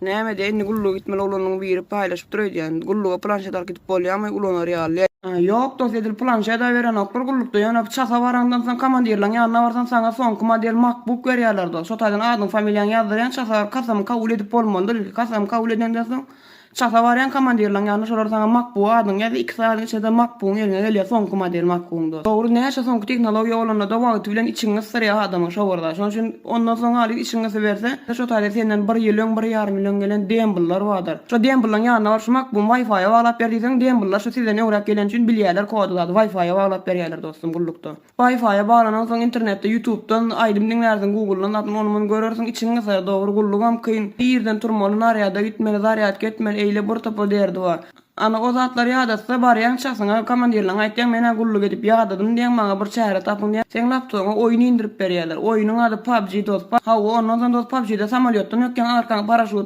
Näme de indi gulluga gitmeli ulanyň biri paýlaşyp durýar diýen. Gulluga planşet alyp gidip bolýar, ama ulanyr ýaly. Ýok, dost edil planşet da beren ok bir gullukda ýöne çasa barandan soň komandirlaň ýanyna barsan saňa soňky model MacBook berýärler dost. Şo taýdan adyň familiýaň ýazdyrýan çasa kasam kabul edip bolmandyr. Kasam kabul edenden soň çasa barýan komandirlaň ýanyna şolar saňa MacBook adyň ýa-da 2 saat içinde MacBook'un eline gelýär soňky model MacBook'un dost. Dogry näçe soňky teknologiýa bolanda da wagt bilen içiňe syrýar adamyň şowarda. Şoň üçin ondan soň alyp içiňe berse, şo taýda senden 1 ýylyň 1,5 milyon gelen dembullar bardyr. Şo dembullar ýanyna bar şu MacBook Wi-Fi'ye baglap berdiňiň dembullar şo sizden öwrek gelen üçin bilýärler kodu da Wi-Fi'ye baglap berýärler dostum gullukda. Wi-Fi'ye baglanan soň internetde YouTube'dan aýdym dinlerden Google'dan atyn onumy görersiň içiňe syrýar dogry gullugam kyn. Bir ýerden turmaly narýada gitmeli, zaryat getmeli, eýle bir topa derdi var. Ana o zatlar ýadatsa barýan çasyňa komandirlaň aýtdyň mena gulluk edip ýadadym diýen maňa bir çäre tapyň diýen. Sen laptopaňa oýun indirip berýärler. Oýunyň ady PUBG dost. Ha ondan soň dost PUBG'de samolyotdan ökken arkaň paraşutla